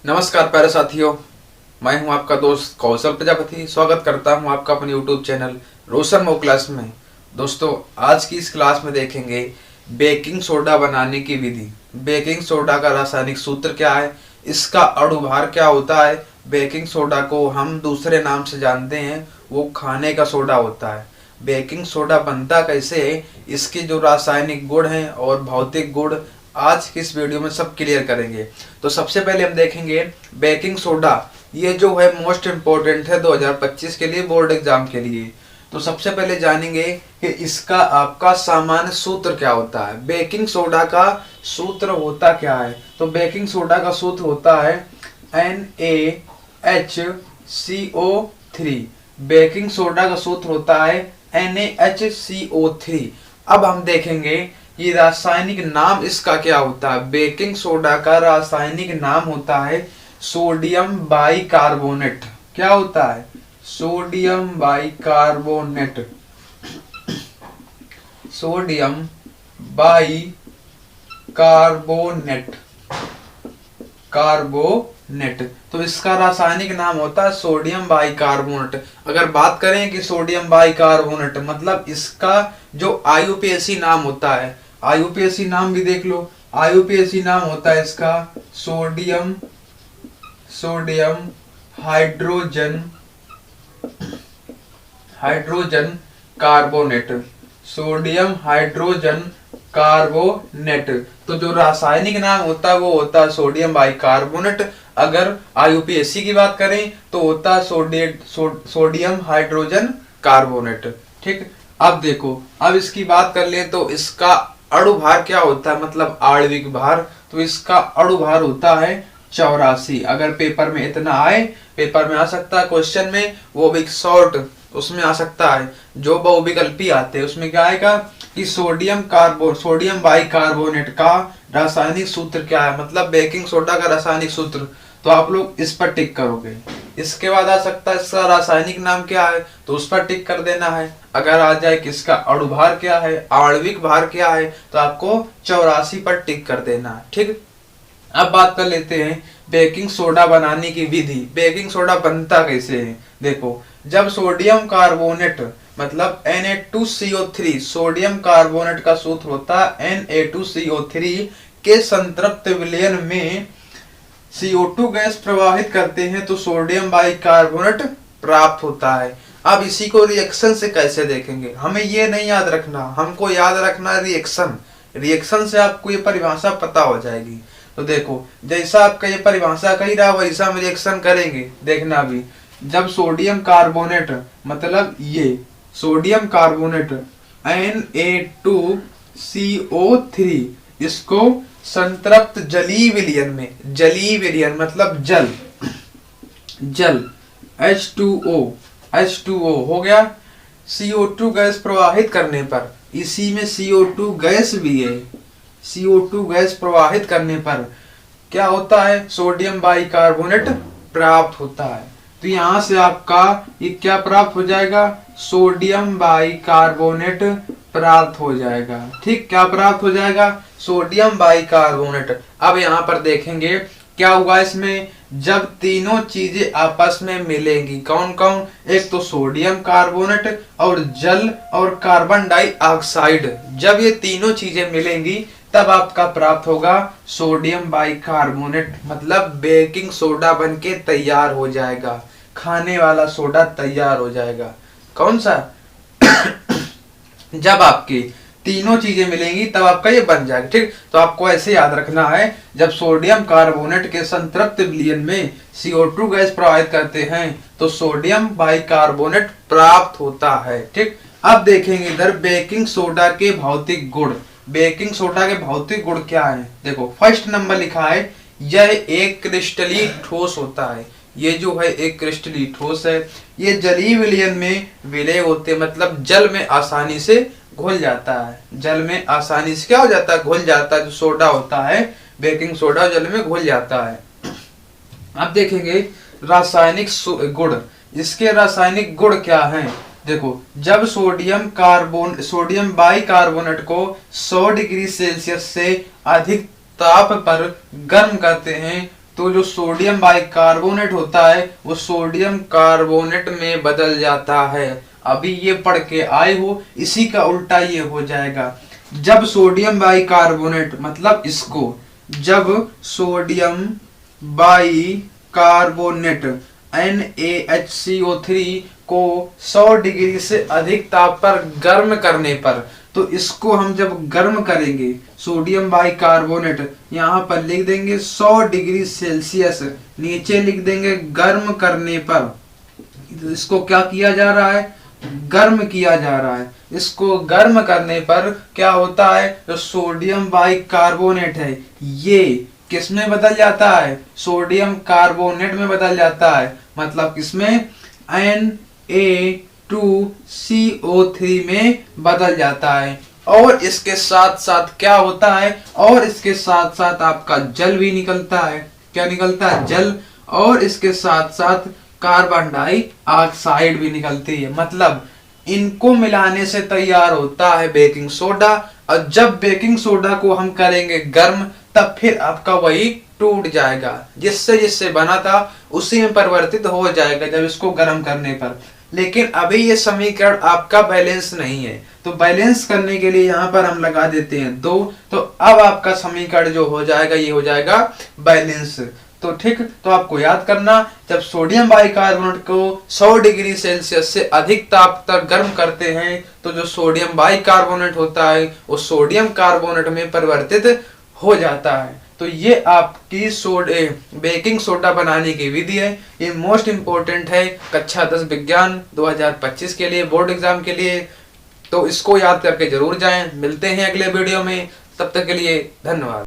नमस्कार प्यारे साथियों, मैं हूं आपका दोस्त कौशल प्रजापति। स्वागत करता हूं आपका अपने YouTube चैनल रोशन मो क्लास में। दोस्तों, आज की इस क्लास में देखेंगे बेकिंग सोडा बनाने की विधि। बेकिंग सोडा का रासायनिक सूत्र क्या है, इसका अणुभार क्या होता है। बेकिंग सोडा को हम दूसरे नाम से जानते हैं, वो खाने का सोडा होता है। बेकिंग सोडा बनता कैसे है, इसके जो रासायनिक गुण हैं और भौतिक गुण आज की इस वीडियो में सब क्लियर करेंगे। तो सबसे पहले हम देखेंगे बेकिंग सोडा, ये जो है मोस्ट इम्पोर्टेंट है 2025 के लिए, बोर्ड एग्जाम के लिए। तो सबसे पहले जानेंगे कि इसका आपका सामान्य सूत्र क्या होता है। बेकिंग सोडा का सूत्र होता क्या है, तो बेकिंग सोडा का सूत्र होता है NaHCO3। बेकिंग सोडा का सूत्र होता है NaHCO3। अब हम देखेंगे ये रासायनिक नाम इसका क्या होता है। बेकिंग सोडा का रासायनिक नाम होता है सोडियम बाइकार्बोनेट। क्या होता है? Sodium bicarbonate. Sodium bicarbonate, carbonate. तो इसका रासायनिक नाम होता है सोडियम बाइकार्बोनेट। अगर बात करें कि सोडियम बाइकार्बोनेट मतलब इसका जो आईयूपीएसी नाम होता है, आईयूपीएसी नाम भी देख लो। आईयूपीएसी नाम होता है इसका sodium hydrogen carbonate. Sodium hydrogen carbonate. तो जो रासायनिक नाम होता है वो होता है सोडियम बाइकार्बोनेट। अगर आईयूपीएसी की बात करें तो होता है सोडियम हाइड्रोजन कार्बोनेट। ठीक, अब देखो, अब इसकी बात कर लें तो इसका अणुभार क्या होता है, मतलब आणविक भार। तो इसका अणुभार होता है 84। अगर पेपर में इतना आए, पेपर में आ सकता है क्वेश्चन में, वो भी शॉर्ट उसमें आ सकता है, जो बहुविकल्पी आते हैं उसमें क्या आएगा कि सोडियम बाइकार्बोनेट का रासायनिक सूत्र क्या है, मतलब बेकिंग सोडा का रासायनिक सूत्र। तो आप लोग इस पर टिक करोगे। इसके बाद आ सकता है इसका रासायनिक नाम क्या है, तो उस पर टिक कर देना है। अगर आ जाए कि इसका अणुभार क्या है, आणविक भार क्या है, तो आपको 84 पर टिक कर देना है। ठीक, अब बात कर लेते हैं बेकिंग सोडा बनाने की विधि। बेकिंग सोडा बनता कैसे है, देखो। जब सोडियम कार्बोनेट मतलब Na2CO3, सोडियम कार्बोनेट का सूत्र होता है Na2CO3 के संतृप्त विलयन में CO2 गैस प्रवाहित करते हैं तो सोडियम बाइकार्बोनेट प्राप्त होता है। अब इसी को रिएक्शन से कैसे देखेंगे, हमें ये नहीं याद रखना, हमको याद रखना रिएक्शन। रिएक्शन से आपको ये परिभाषा पता हो जाएगी। तो देखो, जैसा आपका ये परिभाषा कही रहा वैसा हम रिएक्शन करेंगे, देखना भी। जब सोडियम कार्बोनेट मतलब ये सोडियम कार्बोनेट Na2CO3 इसको संतृप्त जलीय विलयन में, जलीय विलयन मतलब जल H2O हो गया। CO2 गैस प्रवाहित करने पर, इसी में CO2 गैस भी है, CO2 गैस प्रवाहित करने पर क्या होता है, सोडियम बाइकार्बोनेट प्राप्त होता है। तो यहां से आपका ये क्या प्राप्त हो जाएगा, सोडियम बाइकार्बोनेट प्राप्त हो जाएगा। ठीक, क्या प्राप्त हो जाएगा, सोडियम बाइकार्बोनेट। अब यहाँ पर देखेंगे क्या हुआ इसमें, जब तीनों चीजें आपस में मिलेंगी, कौन कौन, एक तो सोडियम कार्बोनेट और जल और कार्बन डाइऑक्साइड, जब ये तीनों चीजें मिलेंगी तब आपका प्राप्त होगा सोडियम बाइकार्बोनेट, मतलब बेकिंग सोडा बनके तैयार हो जाएगा, खाने वाला सोडा तैयार हो जाएगा। कौन सा जब आपकी तीनों चीजें मिलेंगी तब आपका ये बन जाएगा। ठीक, तो आपको ऐसे याद रखना है, जब सोडियम कार्बोनेट के संतृप्त विलयन में CO2 गैस प्रवाहित करते हैं तो सोडियम बाइकार्बोनेट प्राप्त होता है। ठीक, अब देखेंगे इधर बेकिंग सोडा के भौतिक गुण। बेकिंग सोडा के भौतिक गुण क्या है, देखो। फर्स्ट नंबर लिखा है, यह एक क्रिस्टलीय ठोस होता है। ये जो है एक क्रिस्टलीय ठोस है। ये जलीय विलयन में विलय होते, मतलब जल में आसानी से घुल जाता है। जल में आसानी से क्या हो जाता है, घुल जाता है। जो सोडा होता है, बेकिंग सोडा जल में घुल जाता है। अब देखेंगे रासायनिक गुण। इसके रासायनिक गुण क्या हैं, देखो। जब सोडियम बाइकार्बोनेट को 100 डिग्री सेल्सियस से अधिक ताप पर गर्म करते हैं तो जो सोडियम बाइकार्बोनेट होता है वो सोडियम कार्बोनेट में बदल जाता है। अभी ये पढ़ के आए हो, इसी का उल्टा ये हो जाएगा। जब सोडियम बाइकार्बोनेट मतलब इसको, जब सोडियम बाइकार्बोनेट NaHCO3 को 100 डिग्री से अधिक ताप पर गर्म करने पर, तो इसको हम जब गर्म करेंगे सोडियम बाइकार्बोनेट, यहाँ पर लिख देंगे 100 डिग्री सेल्सियस, नीचे लिख देंगे गर्म करने पर। तो इसको क्या किया जा रहा है, गर्म किया जा रहा है। इसको गर्म करने पर क्या होता है, जो सोडियम बाइकार्बोनेट है ये किस में बदल जाता है, सोडियम कार्बोनेट में बदल जाता है। मतलब किसमें, Na2CO3 में बदल जाता है। और इसके साथ साथ क्या होता है, और इसके साथ साथ आपका जल भी निकलता है। क्या निकलता है, जल। और इसके साथ साथ कार्बन डाइऑक्साइड भी निकलती है। मतलब इनको मिलाने से तैयार होता है बेकिंग सोडा। और जब बेकिंग सोडा को हम करेंगे गर्म, तब फिर आपका वही टूट जाएगा, जिससे जिससे बना था उसी में परिवर्तित हो जाएगा जब इसको गर्म करने पर। लेकिन अभी ये समीकरण आपका बैलेंस नहीं है, तो बैलेंस करने के लिए यहाँ पर हम लगा देते हैं 2। तो अब आपका समीकरण जो हो जाएगा ये हो जाएगा बैलेंस। तो ठीक, तो आपको याद करना, जब सोडियम बाइकार्बोनेट को 100 डिग्री सेल्सियस से अधिक ताप तक गर्म करते हैं, तो जो सोडियम बाइकार्बोनेट होता है वो सोडियम कार्बोनेट में परिवर्तित हो जाता है। तो ये आपकी बेकिंग सोडा बनाने की विधि है। ये मोस्ट इंपोर्टेंट है कक्षा 10 विज्ञान 2025 के लिए, बोर्ड एग्जाम के लिए। तो इसको याद करके जरूर जाएं। मिलते हैं अगले वीडियो में, तब तक के लिए धन्यवाद।